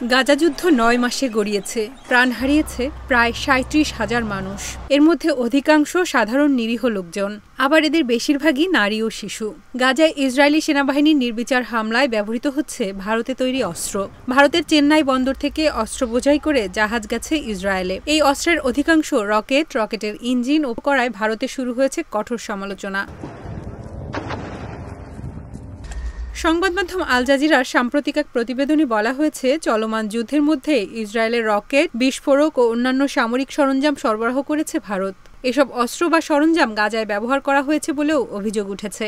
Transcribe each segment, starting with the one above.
গাজা যুদ্ধ ৯ মাসে গড়িয়েছে, প্রাণ হারিয়েছে প্রায় ৩৭,০০০ মানুষ। এর মধ্যে অধিকাংশ সাধারণ নিরীহ লোকজন, আবার এদের বেশিরভাগই নারী ও শিশু। গাজায় ইসরায়েলি সেনাবাহিনীর নির্বিচার হামলায় ব্যবহৃত হচ্ছে ভারতে তৈরি অস্ত্র। ভারতের চেন্নাই বন্দর থেকে অস্ত্র বোঝাই করে জাহাজ গেছে ইসরায়েলে। এই অস্ত্রের অধিকাংশ রকেটের ইঞ্জিন ও করায় ভারতে শুরু হয়েছে কঠোর সমালোচনা। সংবাদ মাধ্যম আল জাজিরার সাম্প্রতিক এক প্রতিবেদনে বলা হয়েছে, চলমান যুদ্ধের মধ্যে ইসরায়েলের রকেট, বিস্ফোরক ও অন্যান্য সামরিক সরঞ্জাম সরবরাহ করেছে ভারত। এসব অস্ত্র বা সরঞ্জাম গাজায় ব্যবহার করা হয়েছে বলেও অভিযোগ উঠেছে।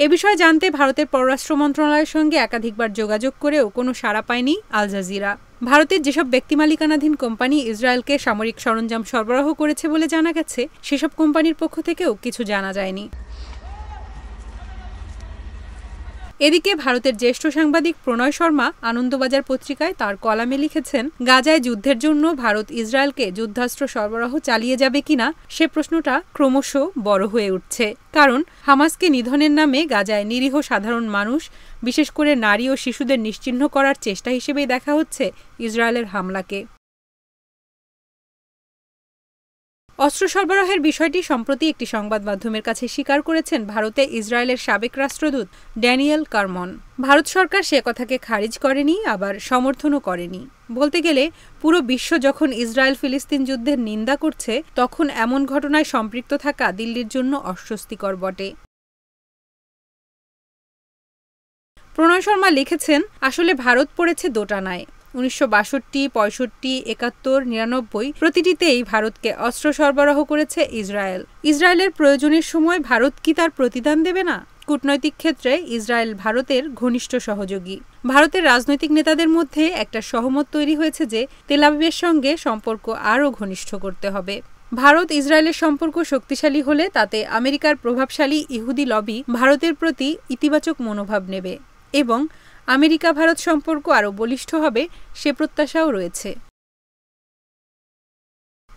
এ বিষয়ে জানতে ভারতের পররাষ্ট্র মন্ত্রণালয়ের সঙ্গে একাধিকবার যোগাযোগ করেও কোনো সাড়া পায়নি আল জাজিরা। ভারতের যেসব ব্যক্তিমালিকানাধীন কোম্পানি ইসরায়েলকে সামরিক সরঞ্জাম সরবরাহ করেছে বলে জানা গেছে, সেসব কোম্পানির পক্ষ থেকেও কিছু জানা যায়নি। এদিকে ভারতের জ্যেষ্ঠ সাংবাদিক প্রণয় শর্মা আনন্দবাজার পত্রিকায় তার কলামে লিখেছেন, গাজায় যুদ্ধের জন্য ভারত ইসরায়েলকে যুদ্ধাস্ত্র সরবরাহ চালিয়ে যাবে কিনা সে প্রশ্নটা ক্রমশ বড় হয়ে উঠছে। কারণ হামাসকে নিধনের নামে গাজায় নিরীহ সাধারণ মানুষ, বিশেষ করে নারী ও শিশুদের নিশ্চিহ্ন করার চেষ্টা হিসেবেই দেখা হচ্ছে ইসরায়েলের হামলাকে। অস্ত্র সরবরাহের বিষয়টি সম্প্রতি একটি সংবাদ মাধ্যমের কাছে স্বীকার করেছেন ভারতে ইসরায়েলের সাবেক রাষ্ট্রদূত ড্যানিয়েল কারমন। ভারত সরকার সে কথাকে খারিজ করেনি, আবার সমর্থনও করেনি। বলতে গেলে পুরো বিশ্ব যখন ইসরায়েল ফিলিস্তিন যুদ্ধের নিন্দা করছে, তখন এমন ঘটনায় সম্পৃক্ত থাকা দিল্লির জন্য অস্বস্তিকর বটে। প্রণয় শর্মা লিখেছেন, আসলে ভারত পড়েছে দোটানায়। ১৯৬২, ৬৫, ৭১, ৯৯ প্রতিটিতেই ভারতকে অস্ত্র সরবরাহ করেছে ইসরায়েল। ইসরায়েলের প্রয়োজনের সময় ভারত কি তার প্রতিদান দেবে না? কূটনৈতিক ক্ষেত্রে ইসরায়েল ভারতের ঘনিষ্ঠ সহযোগী। ভারতের রাজনৈতিক নেতাদের মধ্যে একটা সহমত তৈরি হয়েছে যে তেল আবিবের সঙ্গে সম্পর্ক আরও ঘনিষ্ঠ করতে হবে। ভারত ইসরায়েলের সম্পর্ক শক্তিশালী হলে তাতে আমেরিকার প্রভাবশালী ইহুদি লবি ভারতের প্রতি ইতিবাচক মনোভাব নেবে এবং আমেরিকা ভারত সম্পর্ক আরও বলিষ্ঠ হবে, সে প্রত্যাশাও রয়েছে।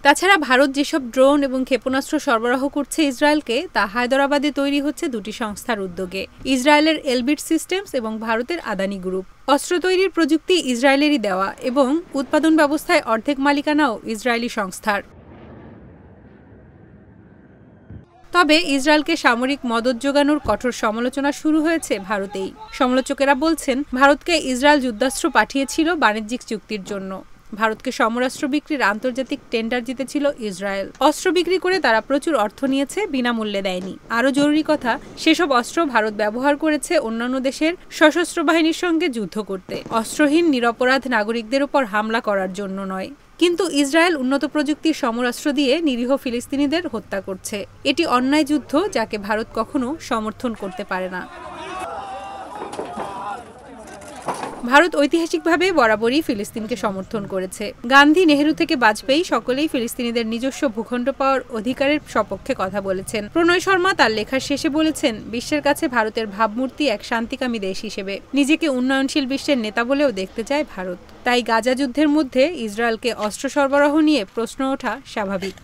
তাছাড়া ভারত যেসব ড্রোন এবং ক্ষেপণাস্ত্র সরবরাহ করছে ইসরায়েলকে, তা হায়দরাবাদে তৈরি হচ্ছে দুটি সংস্থার উদ্যোগে, ইসরায়েলের এলবিট সিস্টেমস এবং ভারতের আদানি গ্রুপ। অস্ত্র তৈরির প্রযুক্তি ইসরায়েলেরই দেওয়া এবং উৎপাদন ব্যবস্থায় অর্ধেক মালিকানাও ইসরায়েলি সংস্থার। তবে ইসরায়েলকে সামরিক মদদ জোগানোর কঠোর সমালোচনা শুরু হয়েছে ভারতেই। সমালোচকেরা বলছেন, ভারতকে ইসরায়েল যুদ্ধাস্ত্র পাঠিয়েছিল বাণিজ্যিক চুক্তির জন্য। ভারতকে সমরাস্ত্র বিক্রির আন্তর্জাতিক টেন্ডার জিতেছিল ইসরায়েল। অস্ত্র বিক্রি করে তারা প্রচুর অর্থ নিয়েছে, বিনামূল্যে দেয়নি। আরও জরুরি কথা, সেসব অস্ত্র ভারত ব্যবহার করেছে অন্যান্য দেশের সশস্ত্র বাহিনীর সঙ্গে যুদ্ধ করতে, অস্ত্রহীন নিরপরাধ নাগরিকদের উপর হামলা করার জন্য নয়। কিন্তু ইসরায়েল উন্নত প্রযুক্তির সমরাস্ত্র দিয়ে নিরীহ ফিলিস্তিনিদের হত্যা করছে। এটি অন্যায় যুদ্ধ, যাকে ভারত কখনো সমর্থন করতে পারে না। ভারত ঐতিহাসিকভাবে বরাবরই ফিলিস্তিনকে সমর্থন করেছে। গান্ধী, নেহেরু থেকে বাজপেয়ী সকলেই ফিলিস্তিনিদের নিজস্ব ভূখণ্ড পাওয়ার অধিকারের সপক্ষে কথা বলেছেন। প্রণয় শর্মা তার লেখার শেষে বলেছেন, বিশ্বের কাছে ভারতের ভাবমূর্তি এক শান্তিকামী দেশ হিসেবে, নিজেকে উন্নয়নশীল বিশ্বের নেতা বলেও দেখতে চায় ভারত। তাই গাজা যুদ্ধের মধ্যে ইসরায়েলকে অস্ত্র সরবরাহ নিয়ে প্রশ্ন ওঠা স্বাভাবিক।